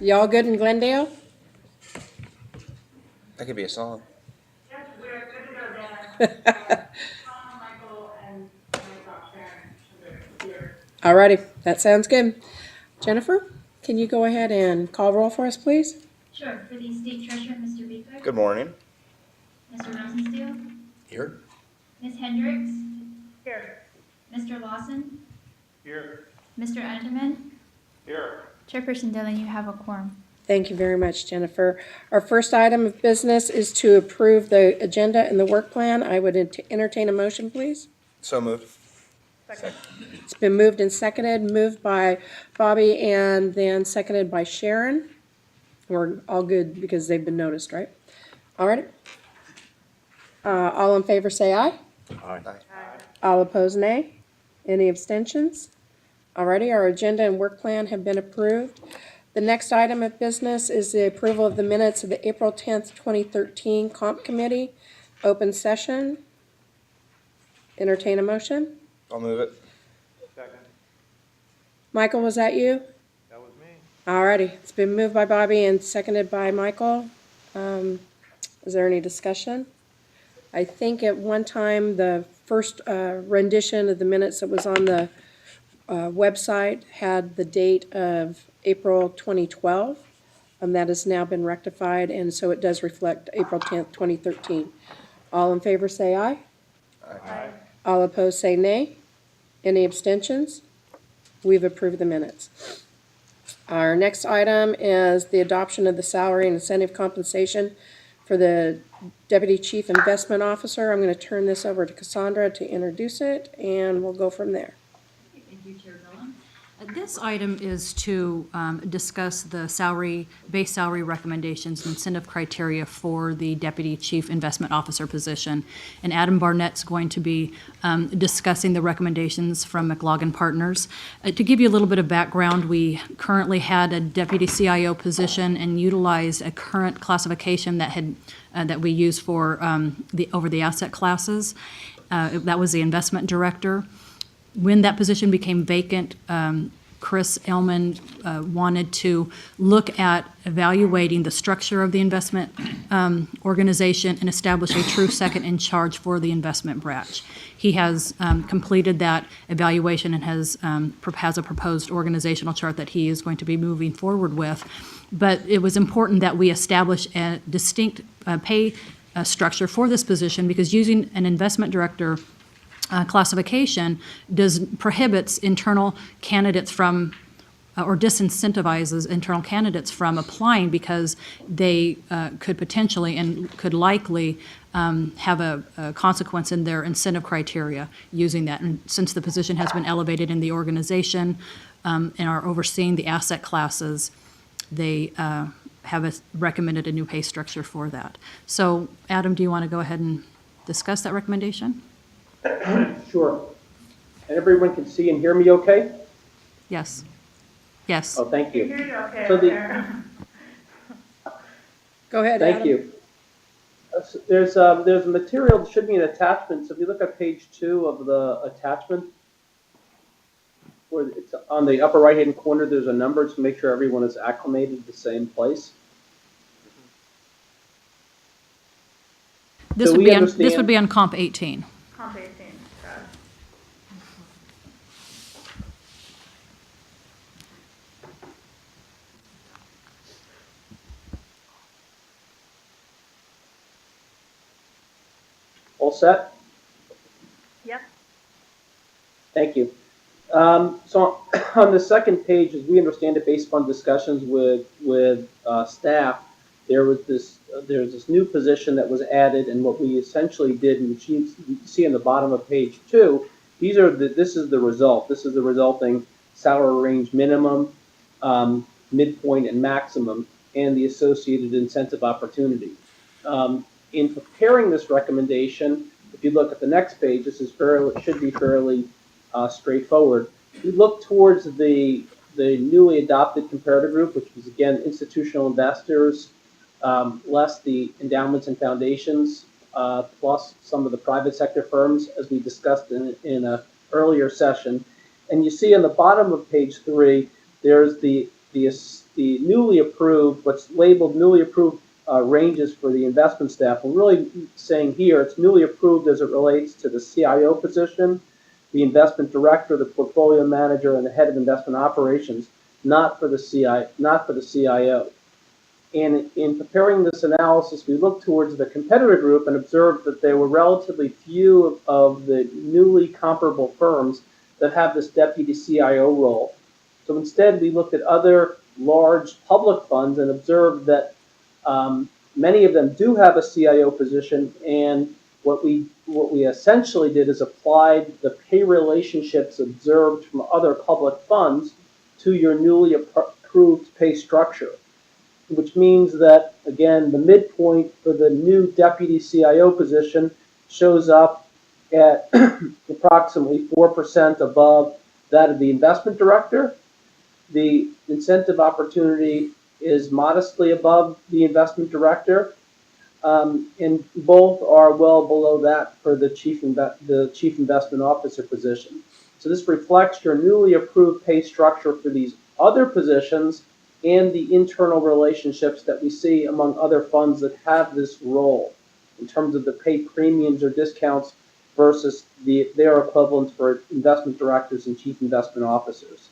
Y'all good in Glendale? That could be a song. Yes, we're good to go then. Tom, Michael, and myself, Sharon, are here. Alrighty, that sounds good. Jennifer, can you go ahead and call roll for us, please? Sure. For the State Treasurer, Mr. Baker. Good morning. Mr. Rosensteel. Here. Ms. Hendricks. Here. Mr. Lawson. Here. Mr. Enderman. Here. Chairperson Dillon, you have a quorum. Thank you very much, Jennifer. Our first item of business is to approve the agenda and the work plan. I would entertain a motion, please. So moved. Second. It's been moved and seconded, moved by Bobby and then seconded by Sharon. We're all good because they've been noticed, right? All right. All in favor say aye. Aye. All opposed, nay. Any abstentions? Alrighty, our agenda and work plan have been approved. The next item of business is the approval of the minutes of the April 10th, 2013 Comp Committee open session. Entertain a motion. I'll move it. Second. Michael, was that you? That was me. Alrighty, it's been moved by Bobby and seconded by Michael. Is there any discussion? I think at one time, the first rendition of the minutes that was on the website had the date of April 2012. That has now been rectified, and so it does reflect April 10th, 2013. All in favor say aye. Aye. All opposed say nay. Any abstentions? We've approved the minutes. Our next item is the adoption of the salary and incentive compensation for the Deputy Chief Investment Officer. I'm going to turn this over to Cassandra to introduce it, and we'll go from there. Thank you, Chair Dillon. This item is to discuss the base salary recommendations and incentive criteria for the Deputy Chief Investment Officer position. And Adam Barnett's going to be discussing the recommendations from McLaughlin Partners. To give you a little bit of background, we currently had a Deputy CIO position and utilized a current classification that we use for over the asset classes. That was the investment director. When that position became vacant, Chris Ellman wanted to look at evaluating the structure of the investment organization and establish a true second in charge for the investment branch. He has completed that evaluation and has a proposed organizational chart that he is going to be moving forward with. But it was important that we establish a distinct pay structure for this position, because using an investment director classification prohibits internal candidates from or disincentivizes internal candidates from applying, because they could potentially and could likely have a consequence in their incentive criteria using that. And since the position has been elevated in the organization and are overseeing the asset classes, they have recommended a new pay structure for that. So, Adam, do you want to go ahead and discuss that recommendation? Sure. And everyone can see and hear me okay? Yes. Yes. Oh, thank you. Here you go, okay. So Go ahead, Adam. thank you. There's a material that should be an attachment. So if you look at page 2 of the attachment, where it's on the upper right-hand corner, there's a number to make sure everyone is acclimated to the same place. This So would be on Comp 18. Comp 18, got it. All set? Yep. Thank you. So on the second page, as we understand it, based upon discussions with staff, there's this new position that was added, and what we essentially did, and which you see on the bottom of page 2, this is the result. This is the resulting salary range minimum, midpoint, and maximum, and the associated incentive opportunity. In preparing this recommendation, if you look at the next page, should be fairly straightforward. We look towards the newly adopted comparator group, which was again institutional investors, less the endowments and foundations, plus some of the private sector firms, as we discussed in an earlier session. And you see on the bottom of page 3, there's the the newly approved, what's labeled newly approved ranges for the investment staff. We're really saying here it's newly approved as it relates to the CIO position, the investment director, the portfolio manager, and the head of investment operations, not for the CIO. And in preparing this analysis, we looked towards the competitor group and observed that there were relatively few of the newly comparable firms that have this deputy CIO role. So instead, we looked at other large public funds and observed that many of them do have a CIO position. And what we essentially did is applied the pay relationships observed from other public funds to your newly approved pay structure, which means that, again, the midpoint for the new deputy CIO position shows up at approximately 4% above that of the investment director. The incentive opportunity is modestly above the investment director, and both are well below that for the chief investment officer position. So this reflects your newly approved pay structure for these other positions and the internal relationships that we see among other funds that have this role in terms of the pay premiums or discounts versus their equivalents for investment directors and chief investment officers.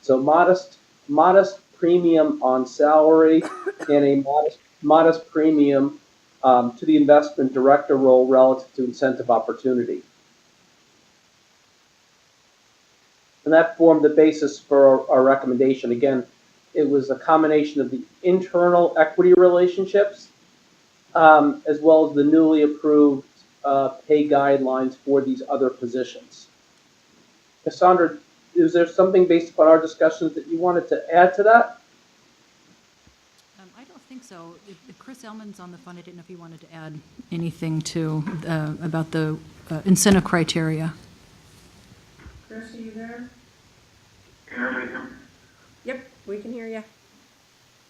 So modest premium on salary and a modest premium to the investment director role relative to incentive opportunity. And that formed the basis for our recommendation. Again, it was a combination of the internal equity relationships as well as the newly approved pay guidelines for these other positions. Cassandra, is there something based upon our discussions that you wanted to add to that? I don't think so. If Chris Ellman's on the phone, I didn't know if he wanted to add anything to about the incentive criteria. Chris, are you there? Can everybody hear me? Yep, we can hear you.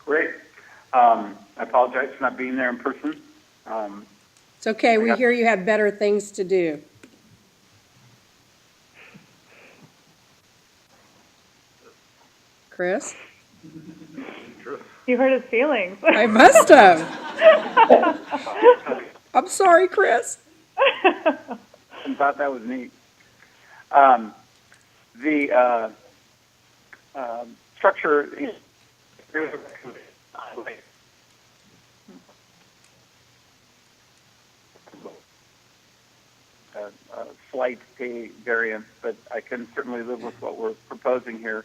Great. I apologize for not being there in person. It's okay, we hear you have better things to do. Chris? You hurt his feelings. I must have. I'm sorry, Chris. I thought that was neat. The structure is a slight pay variance, but I can certainly live with what we're proposing here.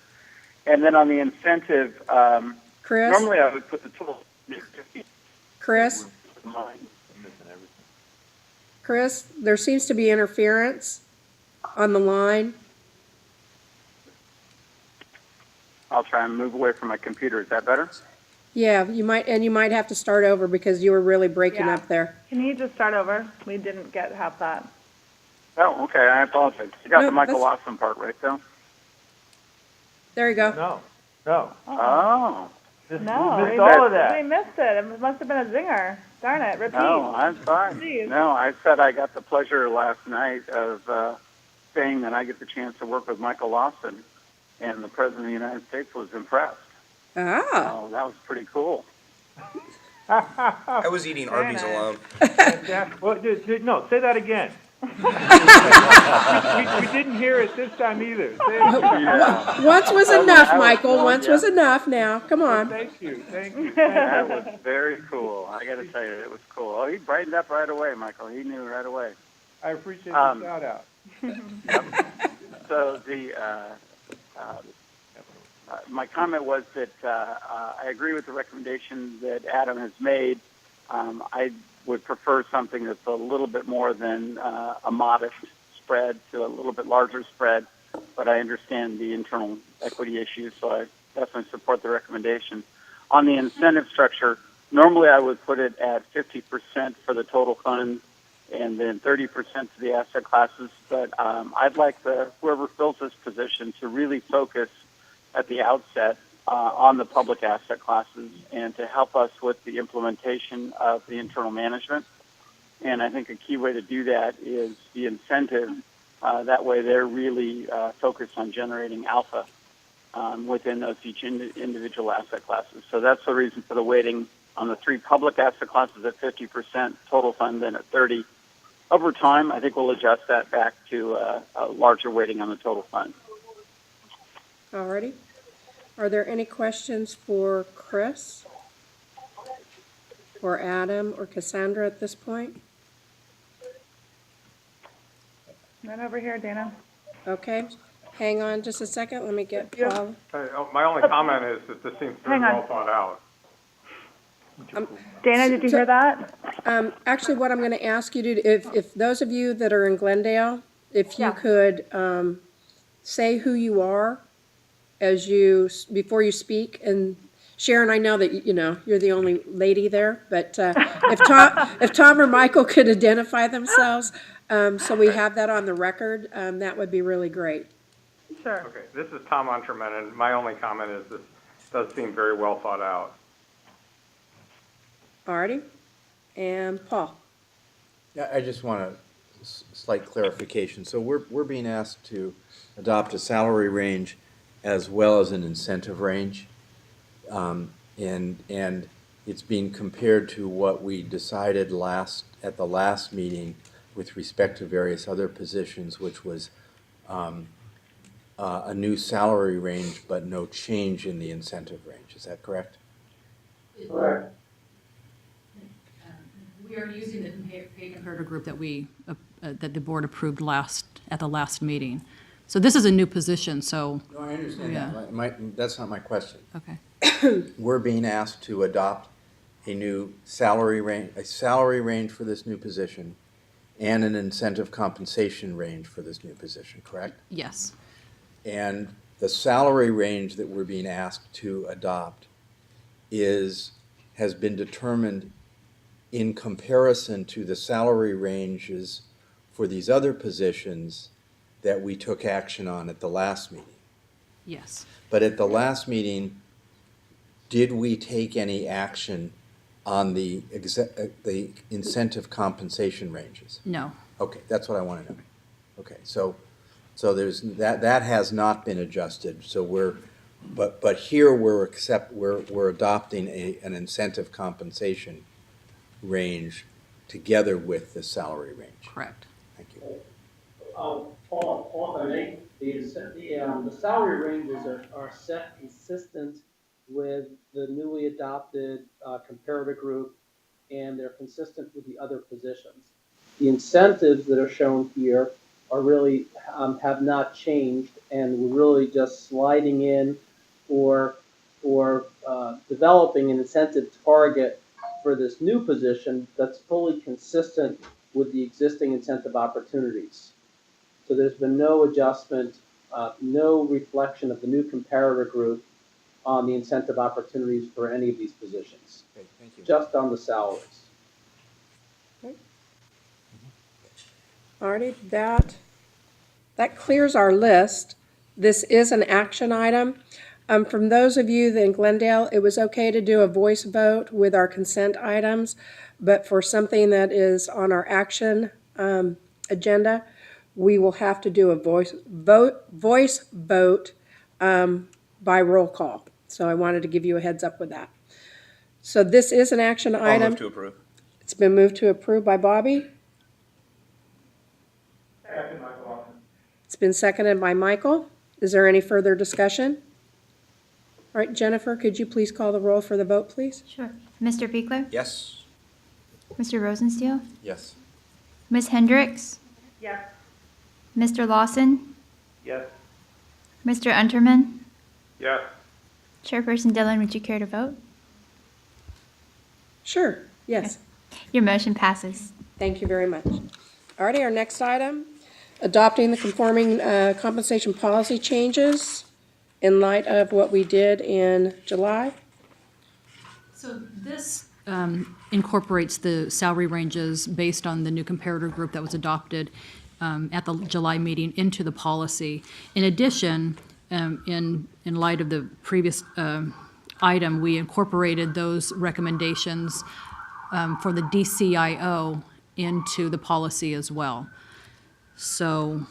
And then on the incentive, Chris? normally I would put the total. Chris? Chris, there seems to be interference on the line. I'll try and move away from my computer. Is that better? Yeah, you might have to start over because you were really breaking Yeah. up there. Can you just start over? We didn't get half that. Oh, okay. I apologize. You got No, the Michael that's- Lawson part right, though? There you go. No. Oh. We missed No, all of we that. missed it. It must have been a zinger. Darn it, repeat. No, I'm sorry. Please. No, I said I got the pleasure last night of saying that I get the chance to work with Michael Lawson, and the President of the United States was impressed. Ah, Oh, that was pretty cool. I was eating Arby's nice. alone. No, say that again. we didn't hear it this time either. Say it again. Yeah. once was enough, I was- Michael. no, Once yeah. was enough now. Come on. Thank you. That was very cool. I got to tell you, it was cool. Oh, he brightened up right away, Michael. He knew right away. I appreciate the shout out. So my comment was that I agree with the recommendation that Adam has made. I would prefer something that's a little bit more than a modest spread to a little bit larger spread, but I understand the internal equity issues, so I definitely support the recommendation. On the incentive structure, normally I would put it at 50% for the total fund and then 30% to the asset classes, but I'd like whoever fills this position to really focus at the outset on the public asset classes and to help us with the implementation of the internal management. And I think a key way to do that is the incentive. That way they're really focused on generating alpha. within those each individual asset classes. So that's the reason for the weighting on the 3 public asset classes at 50%, total fund then at 30%. Over time, I think we'll adjust that back to a larger weighting on the total fund. Alrighty. Are there any questions for Chris? Or Adam or Cassandra at this point? None over here, Dana. Okay, hang on just a second, let me get Yeah. Paul. My only comment is that this seems very Hang on. well thought out. Dana, did you hear that? Actually, what I'm gonna ask you to do, if those of you that are in Glendale, if you Yeah. could, say who you are before you speak, and Sharon, I know that, you're the only lady there, but, if Tom or Michael could identify themselves, so we have that on the record, that would be really great. Sure. Okay, this is Tom Unterman, and my only comment is this does seem very well thought out. Alrighty, and Paul. Yeah, I just want a slight clarification. So we're being asked to adopt a salary range as well as an incentive range. And it's being compared to what we decided at the last meeting with respect to various other positions, which was a new salary range, but no change in the incentive range. Is that correct? Correct. We are using the pay comparator group that the board approved at the last meeting. So this is a new position, so, No, I understand Yeah. that. That's not my question. okay. We're being asked to adopt a new salary range for this new position and an incentive compensation range for this new position, correct? Yes, And the salary range that we're being asked to adopt has been determined in comparison to the salary ranges for these other positions that we took action on at the last meeting. yes. But at the last meeting, did we take any action on the incentive compensation ranges? No, Okay, that's what I want to know. Okay, so there's, that has not been adjusted, so but here we're adopting an incentive compensation range together with the salary range. correct. Thank you. Paul, if I may, the salary ranges are set consistent with the newly adopted comparator group, and they're consistent with the other positions. The incentives that are shown here are really, have not changed, and we're really just sliding in or developing an incentive target for this new position that's fully consistent with the existing incentive opportunities. So there's been no adjustment, no reflection of the new comparator group on the incentive opportunities for any of these positions, Okay, thank you. just on the salaries. Alrighty, that clears our list. This is an action item. From those of you in Glendale, it was okay to do a voice vote with our consent items, but for something that is on our action agenda, we will have to do a voice vote by roll call. So I wanted to give you a heads up with that. So this is an action I'll item. move to approve. It's been moved to approve by Bobby. It's been seconded by Michael. Is there any further discussion? All right, Jennifer, could you please call the roll for the vote, please? Sure. Mr. Fiegler? Yes. Mr. Rosensteel? Yes. Ms. Hendricks? Yes. Mr. Lawson? Yes. Mr. Unterman? Yes. Chairperson Dillon, would you care to vote? Sure, yes. Your motion passes. Thank you very much. All righty, our next item, adopting the conforming compensation policy changes in light of what we did in July. So this incorporates the salary ranges based on the new comparator group that was adopted at the July meeting into the policy. In addition, in light of the previous item, we incorporated those recommendations for the DCIO into the policy as well. So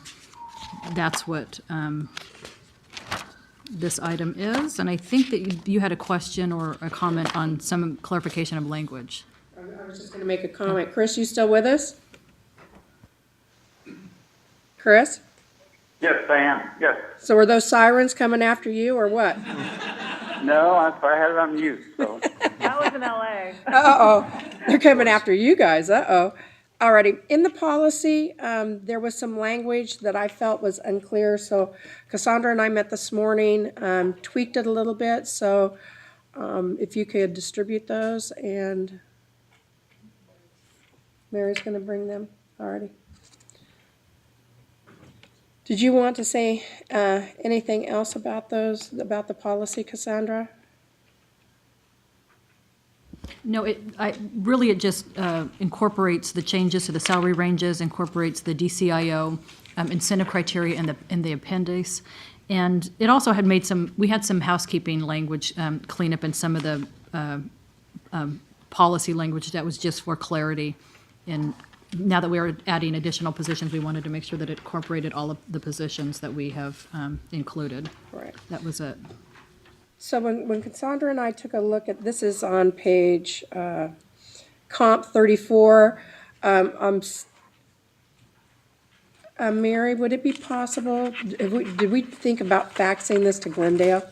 that's what this item is, and I think that you had a question or a comment on some clarification of language. I was just gonna make a comment. Chris, you still with us? Chris? Yes, I am. Yes. So are those sirens coming after you or what? No, I had it on mute, so. That was in LA. Uh-oh, they're coming after you guys, uh-oh. Alrighty, in the policy, there was some language that I felt was unclear, so Cassandra and I met this morning, tweaked it a little bit, so, if you could distribute those, and Mary's gonna bring them, alrighty. Did you want to say, anything else about those, about the policy, Cassandra? No, it just incorporates the changes to the salary ranges, incorporates the DCIO incentive criteria in the appendix. And it also had we had some housekeeping language cleanup in some of the policy language that was just for clarity. And now that we are adding additional positions, we wanted to make sure that it incorporated all of the positions that we have included. Right. That was it. So when Cassandra and I took a look at, this is on page comp 34, Mary, would it be possible, did we think about faxing this to Glendale?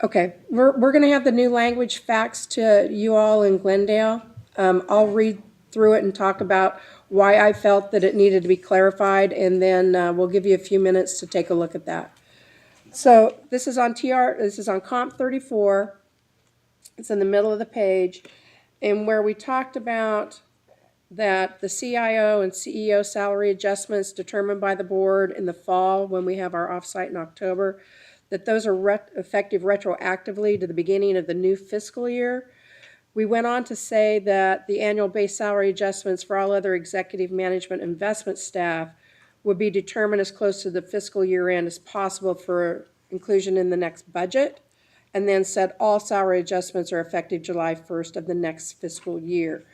Okay, we're gonna have the new language faxed to you all in Glendale. I'll read through it and talk about why I felt that it needed to be clarified, and then we'll give you a few minutes to take a look at that. So this is on this is on comp 34. It's in the middle of the page, and where we talked about that the CIO and CEO salary adjustments determined by the board in the fall when we have our offsite in October, that those are effective retroactively to the beginning of the new fiscal year. We went on to say that the annual base salary adjustments for all other executive management investment staff would be determined as close to the fiscal year end as possible for inclusion in the next budget, and then said all salary adjustments are effective July 1st of the next fiscal year.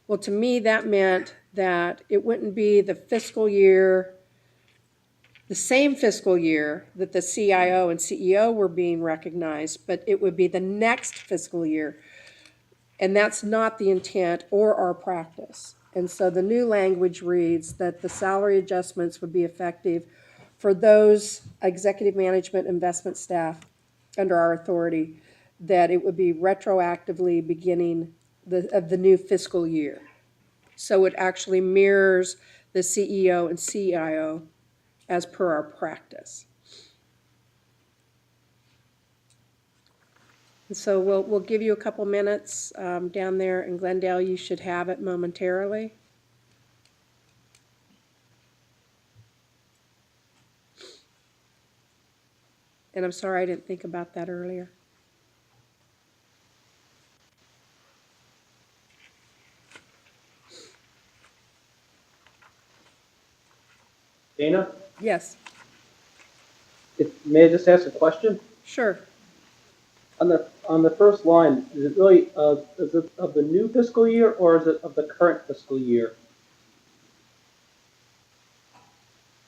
Well, to me, that meant that it wouldn't be the fiscal year, the same fiscal year that the CIO and CEO were being recognized, but it would be the next fiscal year. And that's not the intent or our practice. And so the new language reads that the salary adjustments would be effective for those executive management investment staff under our authority, that it would be retroactively beginning of the new fiscal year. So it actually mirrors the CEO and CIO as per our practice. So we'll give you a couple minutes down there in Glendale. You should have it momentarily. And I'm sorry I didn't think about that earlier. Dana, Yes, may I just ask a question? sure. On the first line, is it really is it of the new fiscal year or is it of the current fiscal year?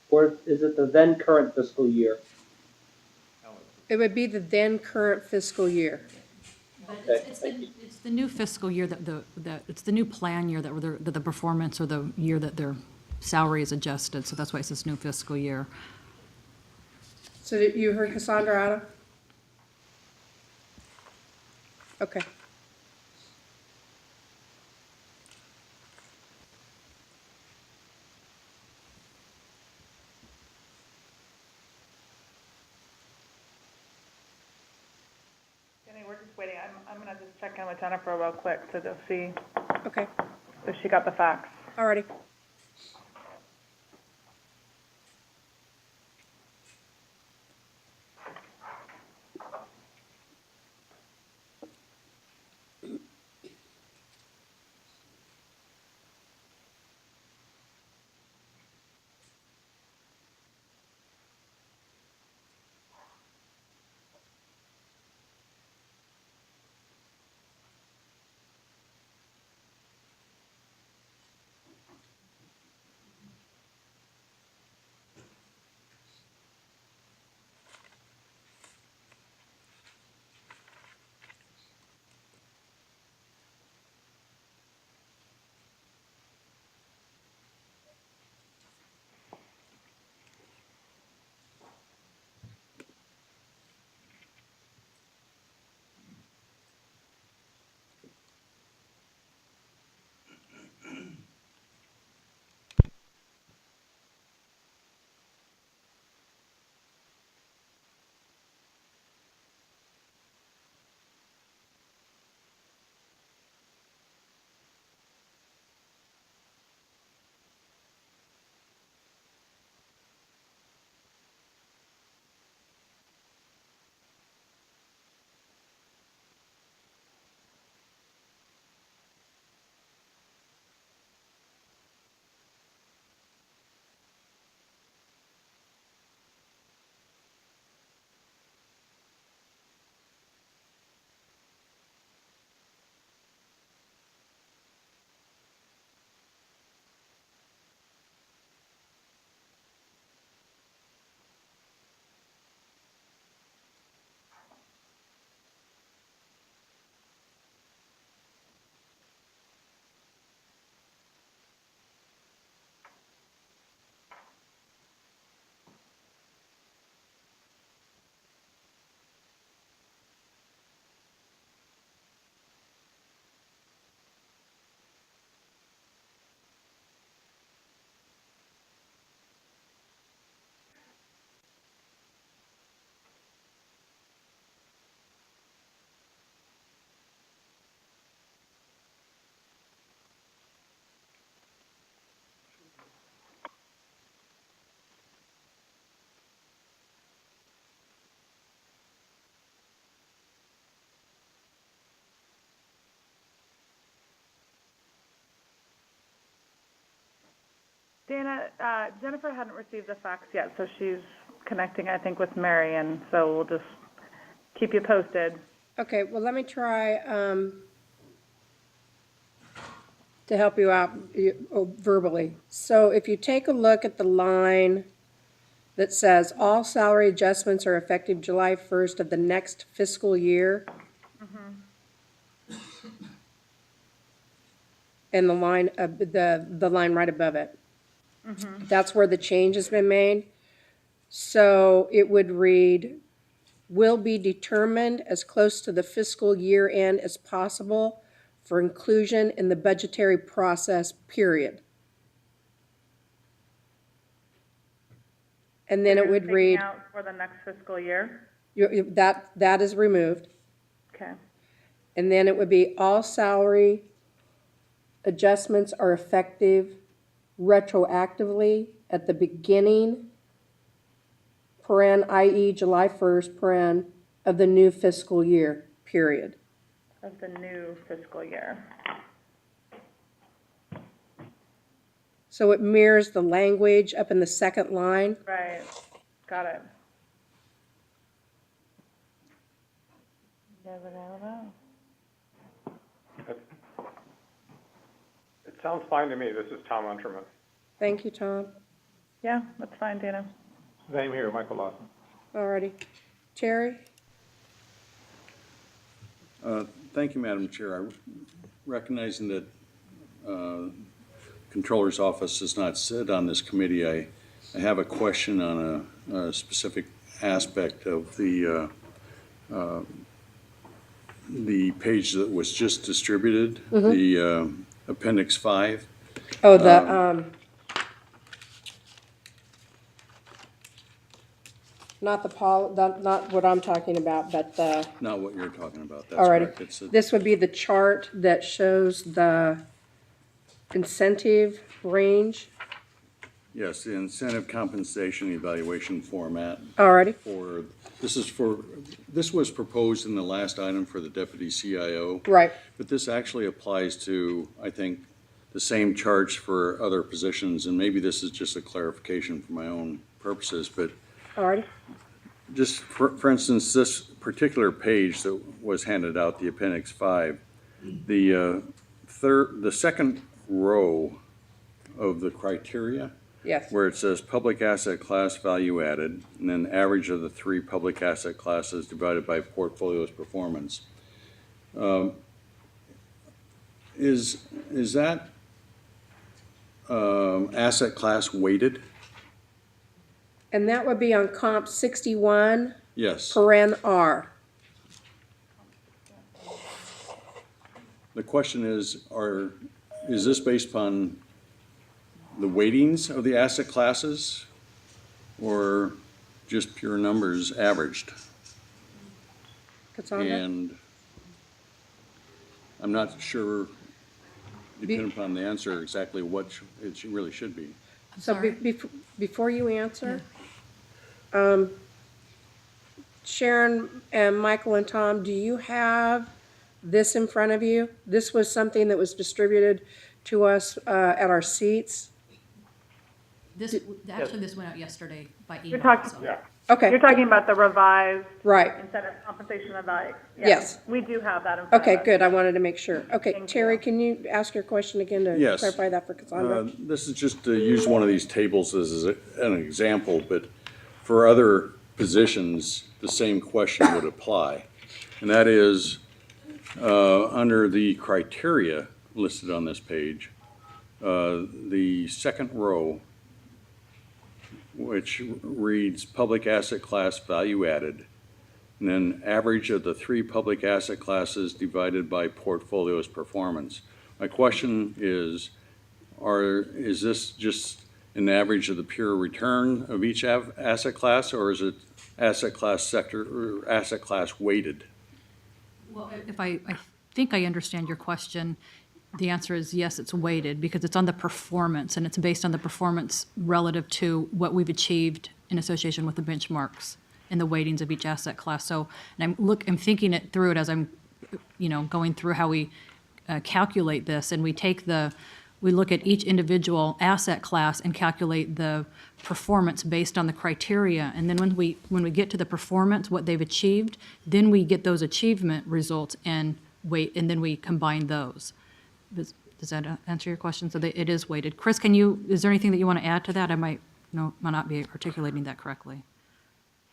Or is it the then current fiscal year? It would be the then current fiscal year. Okay, thank you. It's the new fiscal year it's the new plan year that the performance or the year that their salary is adjusted, so that's why it says new fiscal year. So did you heard Cassandra, Adam? Okay. Jenny, we're just waiting. I'm gonna just check in with Jennifer real quick to just see Okay, if she got the fax. alrighty. Dana, Jennifer hadn't received the fax yet, so she's connecting, I think, with Mary, and so we'll just keep you posted. Okay, well, let me try, to help you out verbally. So if you take a look at the line that says, all salary adjustments are effective July 1st of the next fiscal year. And the line, the line right above it. That's where the change has been made. So it would read, will be determined as close to the fiscal year end as possible for inclusion in the budgetary process, period. And then it would read, Taking out for the next fiscal year? that is removed. Okay. And then it would be all salary adjustments are effective retroactively at the beginning, i.e. July 1st, of the new fiscal year, period. Of the new fiscal year. So it mirrors the language up in the second line. Right, got it. It sounds fine to me. This is Tom Unterman. Thank you, Tom. Yeah, that's fine, Dana. Same here, Michael Lawson. Alrighty. Terry? Thank you, Madam Chair. Recognizing that Controller's Office does not sit on this committee, I have a question on a specific aspect of the page that was just distributed, the Appendix 5. Oh, the, not not what I'm talking about, but the, Not what you're talking about, that's correct. alrighty. It's a- This would be the chart that shows the incentive range. Yes, the incentive compensation evaluation format Alrighty. this was proposed in the last item for the deputy CIO. Right. But this actually applies to, I think, the same charge for other positions, and maybe this is just a clarification for my own purposes, but Alrighty. just for instance, this particular page that was handed out, the Appendix 5, the second row of the criteria, Yes. where it says public asset class value added, and then average of the three public asset classes divided by portfolio's performance. Is that asset class weighted? And that would be on comp 61, Yes. R. The question is this based upon the weightings of the asset classes or just pure numbers averaged? Cassandra? And I'm not sure, depending upon the answer, exactly what it really should be. So before you answer, Sharon and Michael and Tom, do you have this in front of you? This was something that was distributed to us at our seats. This went out yesterday by email. You're talking, so- Yeah. Okay, you're talking about the revised right. incentive compensation evaluation? Yes. We do have that in front of Okay, us. good. I wanted to make sure. Okay, Thank Terry, you. can you ask your question again to Yes. clarify that for Cassandra? This is just to use one of these tables as an example, but for other positions, the same question would apply. And that is, under the criteria listed on this page, the second row, which reads public asset class value added, and then average of the three public asset classes divided by portfolio's performance. My question is this just an average of the pure return of each asset class, or is it asset class sector or asset class weighted? Well, if I think I understand your question, the answer is yes, it's weighted because it's on the performance and it's based on the performance relative to what we've achieved in association with the benchmarks and the weightings of each asset class. So, and I'm thinking it through it as I'm, going through how we calculate this, and we take the we look at each individual asset class and calculate the performance based on the criteria. And then when we get to the performance, what they've achieved, then we get those achievement results and and then we combine those. Does that answer your question? So it is weighted. Chris, is there anything that you want to add to that? I might not be articulating that correctly.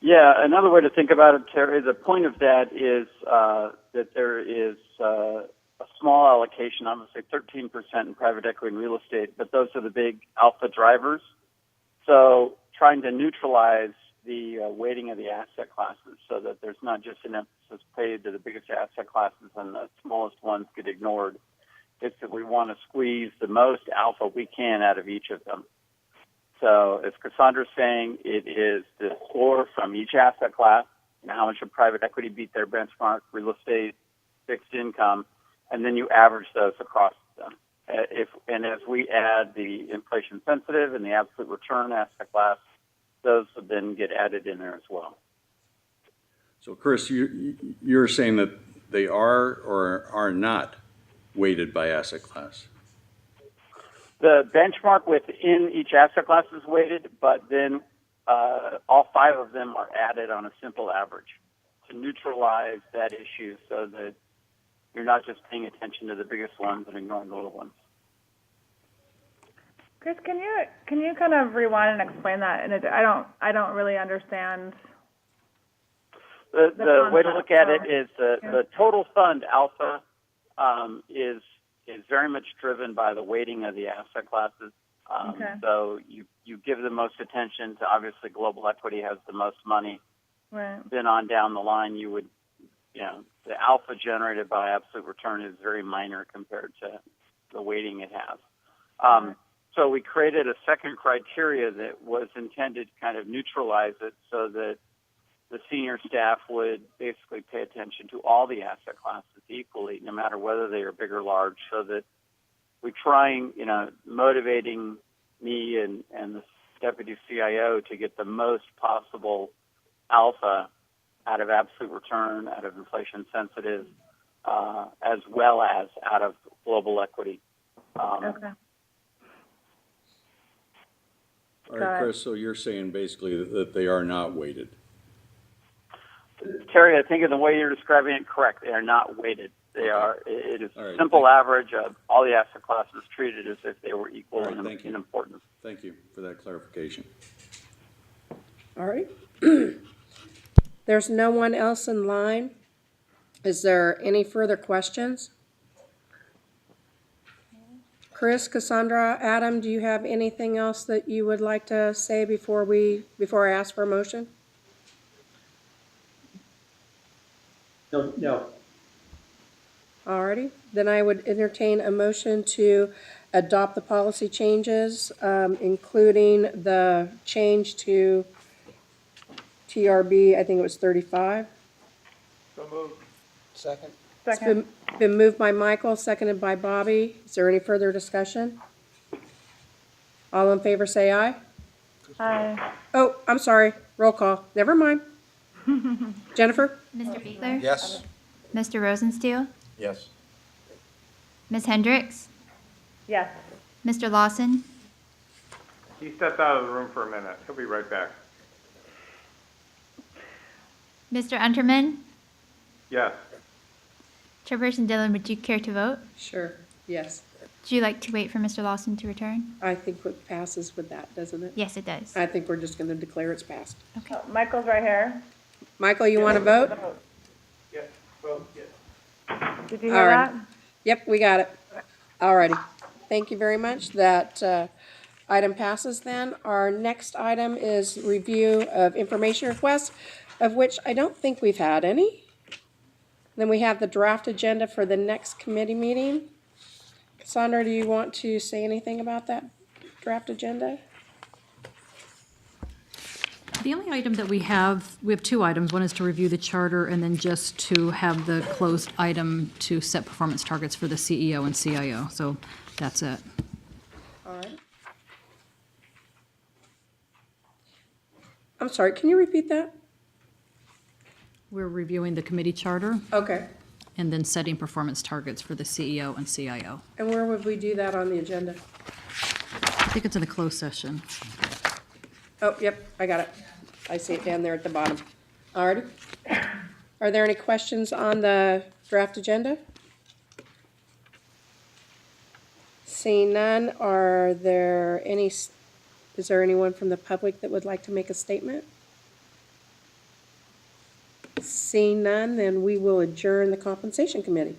Yeah, another way to think about it, Terry, the point of that is that there is a small allocation, I'm going to say 13% in private equity and real estate, but those are the big alpha drivers. So trying to neutralize the weighting of the asset classes so that there's not just an emphasis paid to the biggest asset classes and the smallest ones get ignored. It's that we want to squeeze the most alpha we can out of each of them. So as Cassandra's saying, it is the score from each asset class, how much of private equity beat their benchmark, real estate, fixed income, and then you average those across them. And as we add the inflation sensitive and the absolute return asset class, those would then get added in there as well. So Chris, you're saying that they are or are not weighted by asset class? The benchmark within each asset class is weighted, but then all 5 of them are added on a simple average to neutralize that issue so that you're not just paying attention to the biggest ones and ignoring the little ones. Chris, can you kind of rewind and explain that? And I don't really understand. The way to look at it is the total fund alpha is very much driven by the weighting of the asset classes. Okay. So you give the most attention to, obviously, global equity has the most money. Right. Then on down the line, the alpha generated by absolute return is very minor compared to the weighting it has. So we created a second criteria that was intended to kind of neutralize it so that the senior staff would basically pay attention to all the asset classes equally, no matter whether they are big or large, so that we trying, motivating me and the deputy CIO to get the most possible alpha out of absolute return, out of inflation sensitive, as well as out of global equity. Okay. All right, Chris, so you're saying basically that they are not weighted. Terry, I think in the way you're describing it, correct. They are not weighted. They are. It is All right, simple average of all the asset classes treated as if they were equal All right, in importance. Thank you for that clarification. All right. There's no one else in line. Is there any further questions? Chris, Cassandra, Adam, do you have anything else that you would like to say before I ask for a motion? No. All righty. Then I would entertain a motion to adopt the policy changes, including the change to TRB, I think it was 35. So moved. Second. It's Second. been moved by Michael, seconded by Bobby. Is there any further discussion? All in favor say aye. Aye. Oh, I'm sorry. Roll call. Never mind. Jennifer? Mr. Beekler? Yes. Mr. Rosensteel? Yes. Ms. Hendricks? Yes. Mr. Lawson? He stepped out of the room for a minute. He'll be right back. Mr. Unterman? Yes. Chairperson Dillon, would you care to vote? Sure. Yes. Would you like to wait for Mr. Lawson to return? I think it passes with that, doesn't it? Yes, it does. I think we're just going to declare it's passed. Oh, Michael's right here. Michael, you want to vote? Yes. Vote yes. Did you hear All right. that? Yep, we got it. All righty. Thank you very much. That item passes then. Our next item is review of information requests, of which I don't think we've had any. Then we have the draft agenda for the next committee meeting. Cassandra, do you want to say anything about that draft agenda? The only item that we have 2 items. One is to review the charter and then just to have the closed item to set performance targets for the CEO and CIO. So that's it. All right. I'm sorry, can you repeat that? We're reviewing the committee charter Okay. and then setting performance targets for the CEO and CIO. And where would we do that on the agenda? I think it's in the closed session. Oh, yep, I got it. I see it down there at the bottom. Alrighty. Are there any questions on the draft agenda? Seeing none, is there anyone from the public that would like to make a statement? Seeing none, then we will adjourn the compensation committee.